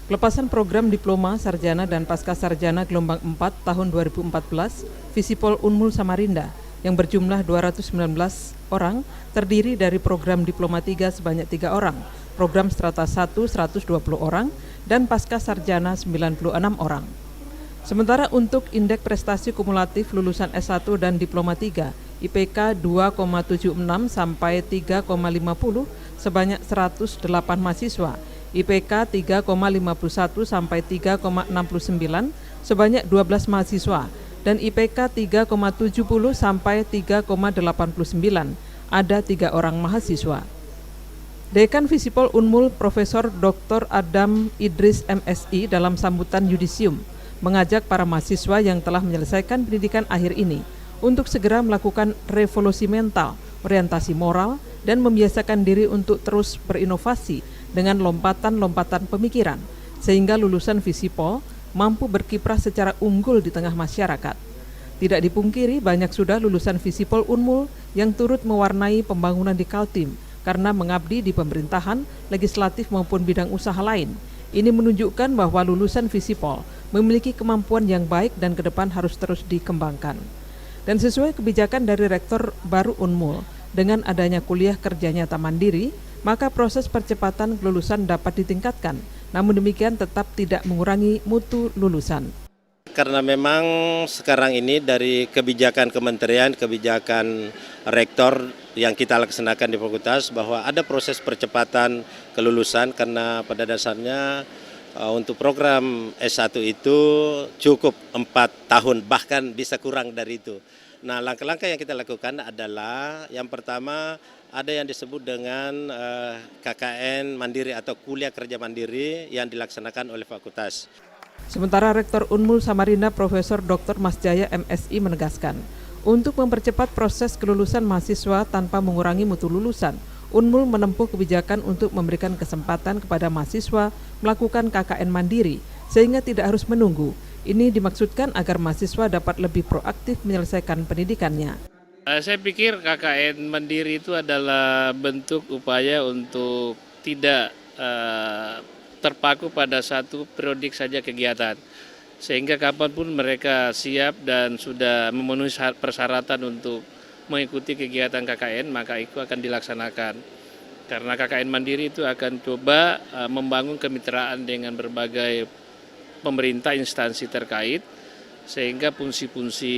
Pelepasan program Diploma, Sarjana, dan Pasca Sarjana Gelombang 4 tahun 2014 Visipol Unmul Samarinda yang berjumlah 219 orang terdiri dari program Diploma 3 sebanyak 3 orang, program Strata 1 120 orang, dan Pasca Sarjana 96 orang. Sementara untuk indeks prestasi kumulatif lulusan S1 dan Diploma 3, IPK 2,76 sampai 3,50 sebanyak 108 mahasiswa, IPK 3,51 sampai 3,69 sebanyak 12 mahasiswa, dan IPK 3,70 sampai 3,89 ada 3 orang mahasiswa. Dekan Visipol Unmul Profesor Dr. Adam Idris MSI dalam sambutan yudisium mengajak para mahasiswa yang telah menyelesaikan pendidikan akhir ini untuk segera melakukan revolusi mental, orientasi moral, dan membiasakan diri untuk terus berinovasi dengan lompatan-lompatan pemikiran, sehingga lulusan Visipol mampu berkiprah secara unggul di tengah masyarakat. Tidak dipungkiri banyak sudah lulusan Visipol Unmul yang turut mewarnai pembangunan di Kaltim karena mengabdi di pemerintahan, legislatif maupun bidang usaha lain. Ini menunjukkan bahwa lulusan Visipol memiliki kemampuan yang baik dan ke depan harus terus dikembangkan. Dan sesuai kebijakan dari Rektor baru Unmul, dengan adanya kuliah kerja nyata mandiri, maka proses percepatan kelulusan dapat ditingkatkan, namun demikian tetap tidak mengurangi mutu lulusan. Karena memang sekarang ini dari kebijakan kementerian, kebijakan rektor yang kita laksanakan di fakultas bahwa ada proses percepatan kelulusan karena pada dasarnya untuk program S1 itu cukup 4 tahun bahkan bisa kurang dari itu. Nah, langkah-langkah yang kita lakukan adalah yang pertama ada yang disebut dengan KKN mandiri atau kuliah kerja mandiri yang dilaksanakan oleh fakultas. Sementara Rektor Unmul Samarinda Profesor Dr. Masjaya MSI menegaskan, untuk mempercepat proses kelulusan mahasiswa tanpa mengurangi mutu lulusan, Unmul menempuh kebijakan untuk memberikan kesempatan kepada mahasiswa melakukan KKN mandiri sehingga tidak harus menunggu. Ini dimaksudkan agar mahasiswa dapat lebih proaktif menyelesaikan pendidikannya. Saya pikir KKN mandiri itu adalah bentuk upaya untuk tidak terpaku pada satu periodik saja kegiatan, sehingga kapanpun mereka siap dan sudah memenuhi persyaratan untuk mengikuti kegiatan KKN, maka itu akan dilaksanakan. Karena KKN mandiri itu akan coba membangun kemitraan dengan berbagai pemerintah instansi terkait, sehingga fungsi-fungsi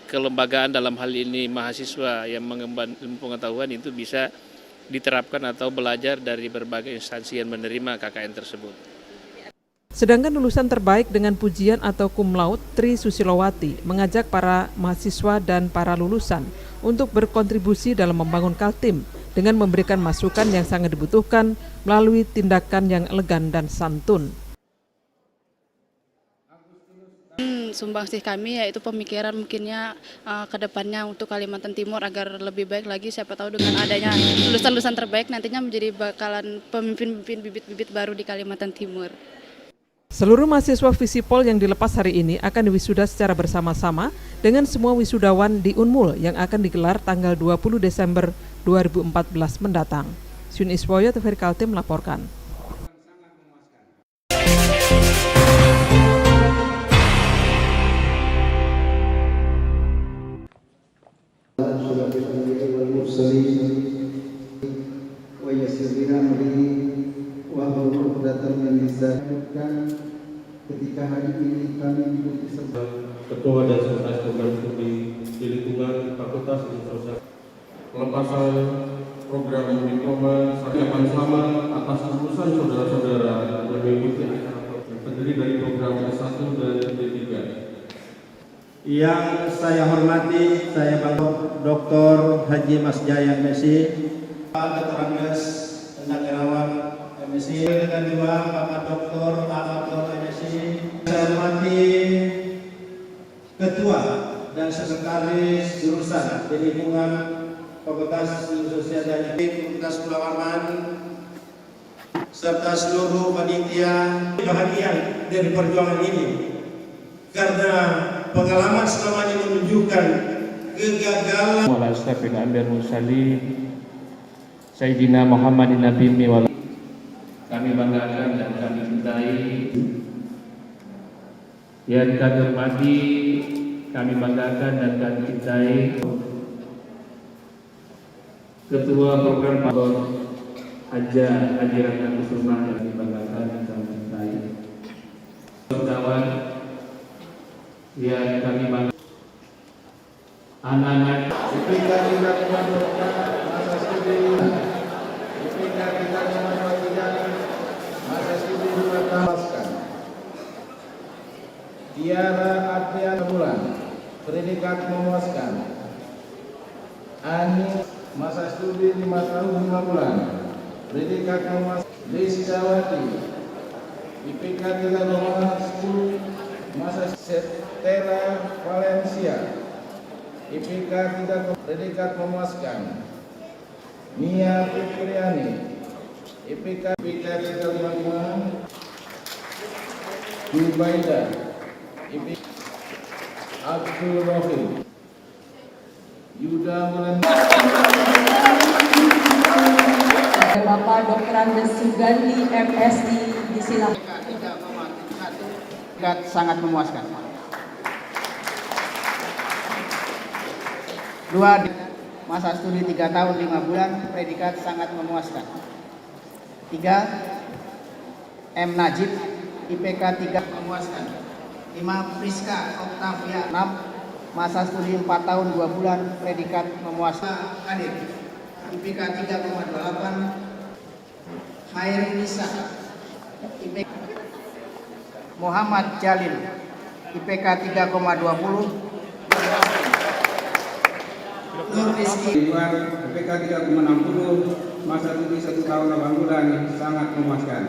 kelembagaan dalam hal ini mahasiswa yang mengemban ilmu pengetahuan itu bisa diterapkan atau belajar dari berbagai instansi yang menerima KKN tersebut. Sedangkan lulusan terbaik dengan pujian atau cum laude Tri Susilowati mengajak para mahasiswa dan para lulusan untuk berkontribusi dalam membangun Kaltim dengan memberikan masukan yang sangat dibutuhkan melalui tindakan yang elegan dan santun. Sumbangsih kami yaitu pemikiran mungkinnya ke depannya untuk Kalimantan Timur agar lebih baik lagi, siapa tahu dengan adanya lulusan-lulusan terbaik nantinya menjadi bakalan pemimpin-pemimpin bibit-bibit baru di Kalimantan Timur. Seluruh mahasiswa Visipol yang dilepas hari ini akan diwisuda secara bersama-sama dengan semua wisudawan di Unmul yang akan digelar tanggal 20 Desember 2014 mendatang. Syun Iswoyo, TVRI Kaltim melaporkan. Ketika hari ini kami diberi Ketua dan Sekretaris Program Studi di lingkungan Fakultas Ilmu Sosial pelepasan program diploma sarjana selamat atas lulusan saudara-saudara yang mengikuti acara terdiri dari program S1 dan D3. Yang saya hormati, saya Bapak Dr. Haji Masjaya MSI, Pak Dr. Andes Negarawan MSI, dengan dua Bapak Dr. Abdul MSI. Saya hormati Ketua dan Sekretaris Jurusan di lingkungan Fakultas Ilmu Sosial dan Fakultas Pulau Aman, serta seluruh panitia bahagia dari perjuangan ini, karena pengalaman selama ini menunjukkan kegagalan. Sayyidina Muhammadin Nabi kami banggakan dan kami cintai. Yang kami hormati, kami banggakan dan kami cintai Ketua Program Pabon Haji Ratna Kusuma yang kami banggakan dan kami cintai. Kawan yang kami banggakan, anak-anak IPK 3,24 masa studi, IPK 3,23 masa studi 2 tahun. Tiara Adrian Bulan, predikat memuaskan. Ani masa studi 5 tahun 5 bulan, predikat memuaskan. Lisjawati, IPK 3,10 masa Setera Valencia, IPK 3, predikat memuaskan. Nia Fitriani, IPK 3,55. Jubaida, IPK. Abdul Rohim, Yuda Mulan. Bapak Dr. Andes Sugandi, MSI, disilakan. Sangat memuaskan. Dua, masa studi 3 tahun 5 bulan, predikat sangat memuaskan. 3, M. Najib, IPK 3 memuaskan. 5, Priska Octavia. 6, masa studi 4 tahun 2 bulan, predikat memuaskan. Adik, IPK 3,28. Khairi Nisa, IPK. Muhammad Jalil, IPK 3,20. Nur Rizki, IPK 3,60, masa studi 1 tahun 8 bulan, sangat memuaskan.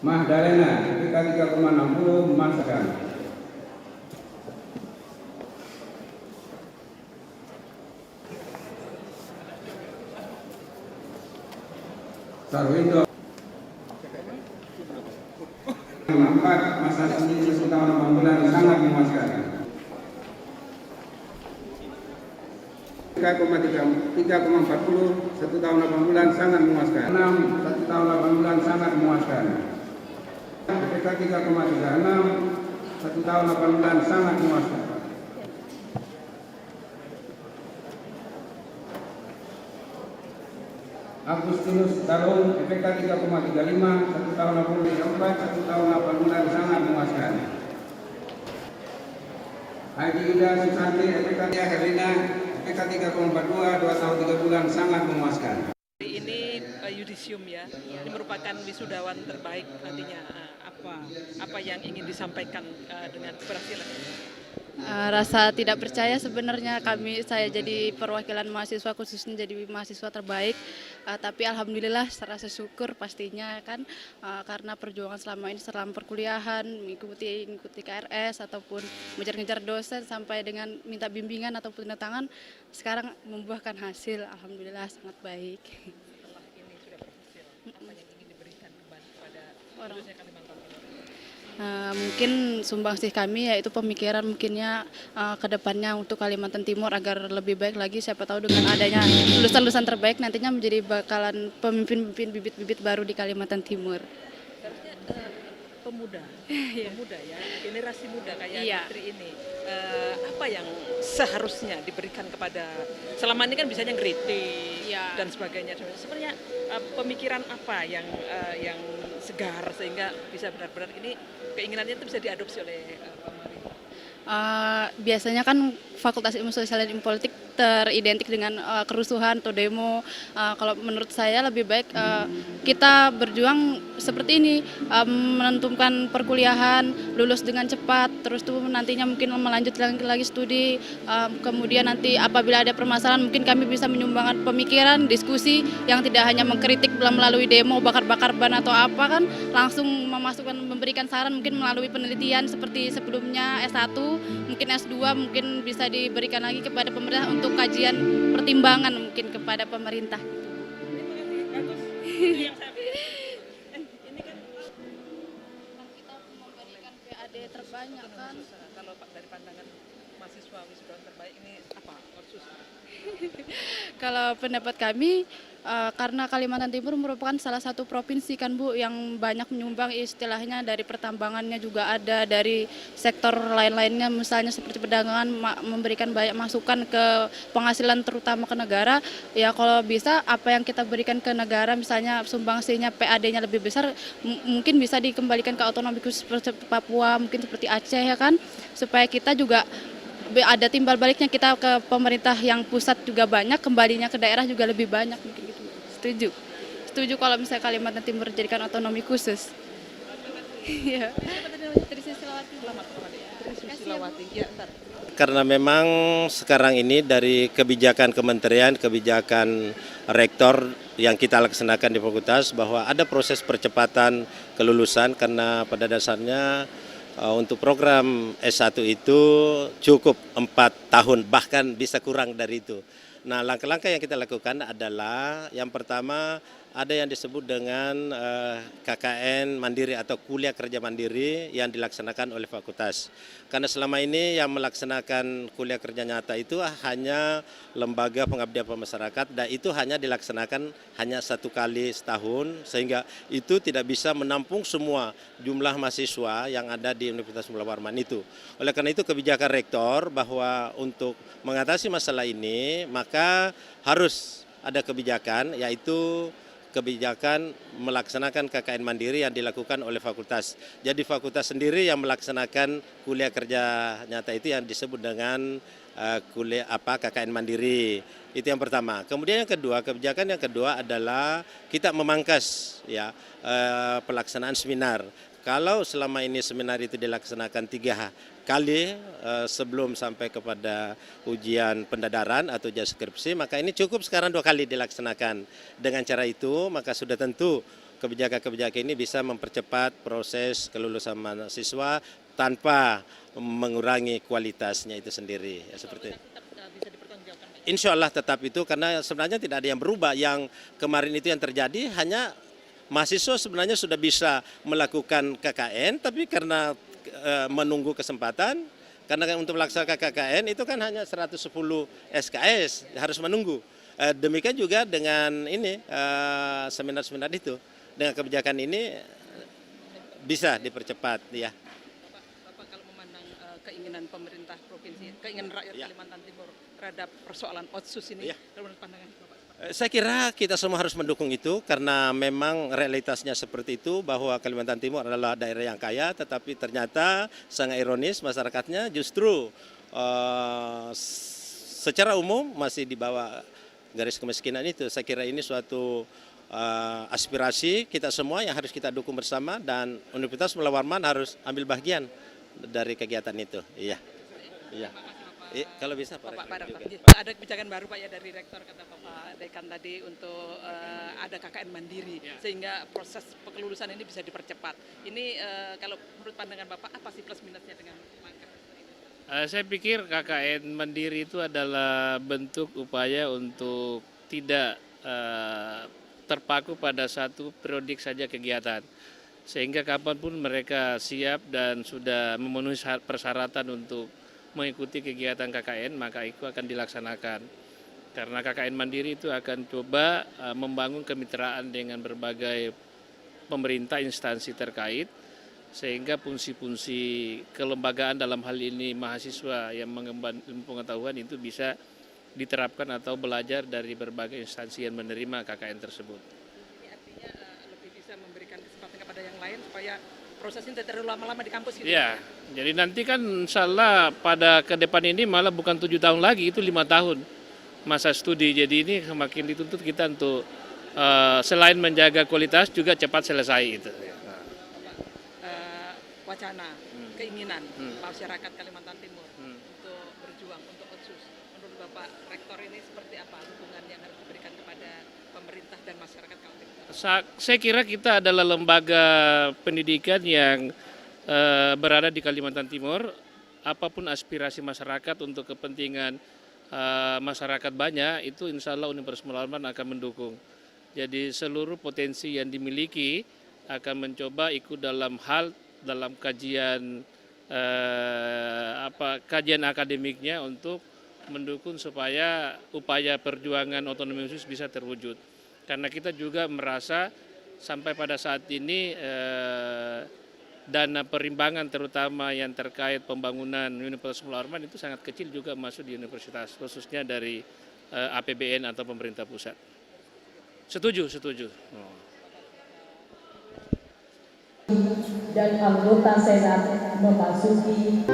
Mahdalena, IPK 3,60, memuaskan. Sarwindo 4, masa studi 1 tahun 8 bulan, sangat memuaskan. 3,40, 1 tahun 8 bulan, sangat memuaskan. 6, 1 tahun 8 bulan, sangat memuaskan. IPK 3,36, 1 tahun 8 bulan, sangat memuaskan. Agustinus Talung, IPK 3,35, 1 tahun 8 bulan, 1 tahun 8 bulan, sangat memuaskan. Haji Ida Susanti, IPK Herlina, IPK 3,42, 2 tahun 3 bulan, sangat memuaskan. Ini yudisium ya, ini merupakan wisudawan terbaik nantinya. Apa yang ingin disampaikan dengan keberhasilan ini? Rasa tidak percaya sebenarnya saya jadi perwakilan mahasiswa khususnya jadi mahasiswa terbaik, tapi alhamdulillah rasa syukur pastinya kan, karena perjuangan selama ini selama perkuliahan mengikuti KRS ataupun ngejar-ngejar dosen sampai dengan minta bimbingan ataupun tanda tangan, sekarang membuahkan hasil, alhamdulillah sangat baik. Setelah ini sudah berhasil, apa yang ingin diberikan kepada khususnya Kalimantan Timur? Mungkin sumbangsih kami yaitu pemikiran mungkinnya ke depannya untuk Kalimantan Timur agar lebih baik lagi, siapa tahu dengan adanya lulusan-lulusan terbaik nantinya menjadi bakalan pemimpin-pemimpin bibit-bibit baru di Kalimantan Timur. Seharusnya pemuda ya, generasi muda kayak Iya. Putri ini, apa yang seharusnya diberikan kepada, selama ini kan bisanya ngeritik Iya. dan sebagainya. Sebenarnya pemikiran apa yang segar sehingga bisa benar-benar ini keinginannya itu bisa diadopsi oleh pemerintah? Biasanya kan Fakultas Ilmu Sosial dan Ilmu Politik teridentik dengan kerusuhan atau demo. Kalau menurut saya lebih baik kita berjuang seperti ini, menentukan perkuliahan, lulus dengan cepat, terus tuh nantinya mungkin melanjutkan lagi studi, kemudian nanti apabila ada permasalahan mungkin kami bisa menyumbangkan pemikiran, diskusi yang tidak hanya mengkritik melalui demo, bakar-bakar ban atau apa kan, langsung memberikan saran mungkin melalui penelitian seperti sebelumnya S1, mungkin S2 mungkin bisa diberikan lagi kepada pemerintah untuk kajian pertimbangan mungkin kepada pemerintah. Bagus. Ini kan kita memberikan PAD terbanyak kan. Kalau dari pandangan mahasiswa wisudawan terbaik ini apa? Otsus. Kalau pendapat kami, karena Kalimantan Timur merupakan salah satu provinsi kan Bu yang banyak menyumbang istilahnya dari pertambangannya juga ada, dari sektor lain-lainnya misalnya seperti perdagangan memberikan banyak masukan ke penghasilan terutama ke negara. Ya kalau bisa apa yang kita berikan ke negara misalnya sumbangsinya PAD-nya lebih besar mungkin bisa dikembalikan ke otonomi khusus seperti Papua, mungkin seperti Aceh ya kan, supaya kita juga ada timbal baliknya, kita ke pemerintah yang pusat juga banyak, kembalinya ke daerah juga lebih banyak mungkin gitu. Setuju. Setuju kalau misalnya Kalimantan Timur dijadikan otonomi khusus. Iya. Karena memang sekarang ini dari kebijakan kementerian, kebijakan rektor yang kita laksanakan di fakultas bahwa ada proses percepatan kelulusan karena pada dasarnya untuk program S1 itu cukup 4 tahun, bahkan bisa kurang dari itu. Nah, langkah-langkah yang kita lakukan adalah yang pertama ada yang disebut dengan KKN Mandiri atau kuliah kerja mandiri yang dilaksanakan oleh fakultas. Karena selama ini yang melaksanakan kuliah kerja nyata itu hanya lembaga pengabdian masyarakat dan itu hanya dilaksanakan hanya 1 kali setahun sehingga itu tidak bisa menampung semua jumlah mahasiswa yang ada di Universitas Mula Warman itu. Oleh karena itu kebijakan rektor bahwa untuk mengatasi masalah ini maka harus ada kebijakan yaitu kebijakan melaksanakan KKN Mandiri yang dilakukan oleh fakultas. Jadi fakultas sendiri yang melaksanakan kuliah kerja nyata itu yang disebut dengan KKN Mandiri. Itu yang pertama. Kemudian yang kedua, kebijakan yang kedua adalah kita memangkas ya pelaksanaan seminar. Kalau selama ini seminar itu dilaksanakan 3 kali sebelum sampai kepada ujian pendadaran atau ujian skripsi, maka ini cukup sekarang 2 kali dilaksanakan. Dengan cara itu, maka sudah tentu kebijakan-kebijakan ini bisa mempercepat proses kelulusan mahasiswa tanpa mengurangi kualitasnya itu sendiri. Ya, seperti itu. Insya Allah tetap itu karena sebenarnya tidak ada yang berubah. Yang kemarin itu yang terjadi hanya mahasiswa sebenarnya sudah bisa melakukan KKN, tapi karena menunggu kesempatan, karena untuk melaksanakan KKN itu kan hanya 110 SKS, harus menunggu. Demikian juga dengan ini seminar-seminar itu, dengan kebijakan ini bisa dipercepat ya. Bapak kalau memandang keinginan pemerintah provinsi, keinginan rakyat Kalimantan Timur terhadap persoalan otsus ini, menurut pandangan Bapak? Saya kira kita semua harus mendukung itu karena memang realitasnya seperti itu bahwa Kalimantan Timur adalah daerah yang kaya tetapi ternyata sangat ironis masyarakatnya justru secara umum masih di bawah garis kemiskinan itu. Saya kira ini suatu aspirasi kita semua yang harus kita dukung bersama dan Universitas Mula Warman harus ambil bagian dari kegiatan itu. Iya. Iya. Kalau bisa Pak Rektor, ada kebijakan baru Pak ya dari Rektor kata Bapak Dekan tadi untuk ada KKN Mandiri sehingga proses kelulusan ini bisa dipercepat. Ini kalau menurut pandangan Bapak apa sih plus minusnya dengan mangkrak ini? Saya pikir KKN Mandiri itu adalah bentuk upaya untuk tidak terpaku pada satu periodik saja kegiatan. Sehingga kapanpun mereka siap dan sudah memenuhi persyaratan untuk mengikuti kegiatan KKN, maka itu akan dilaksanakan. Karena KKN Mandiri itu akan coba membangun kemitraan dengan berbagai pemerintah instansi terkait, sehingga fungsi-fungsi kelembagaan dalam hal ini mahasiswa yang mengemban ilmu pengetahuan itu bisa diterapkan atau belajar dari berbagai instansi yang menerima KKN tersebut. Ini artinya lebih bisa memberikan kesempatan kepada yang lain supaya proses ini tidak terlalu lama-lama di kampus gitu. Ya, jadi nanti kan insya Allah pada ke depan ini malah bukan 7 tahun lagi, itu 5 tahun masa studi. Jadi ini semakin dituntut kita untuk selain menjaga kualitas juga cepat selesai itu. Wacana, keinginan masyarakat Kalimantan Timur untuk berjuang untuk otsus. Menurut Bapak Rektor ini seperti apa dukungan yang harus diberikan kepada pemerintah dan masyarakat Kalimantan Timur? Saya kira kita adalah lembaga pendidikan yang berada di Kalimantan Timur. Apapun aspirasi masyarakat untuk kepentingan masyarakat banyak, itu insya Allah Universitas Mula Warman akan mendukung. Jadi seluruh potensi yang dimiliki akan mencoba ikut dalam kajian kajian akademiknya untuk mendukung supaya upaya perjuangan otonomi khusus bisa terwujud. Karena kita juga merasa sampai pada saat ini dana perimbangan terutama yang terkait pembangunan Universitas Muhammad Arman itu sangat kecil juga masuk di universitas, khususnya dari APBN atau pemerintah pusat. Setuju. Dan anggota Senat memasuki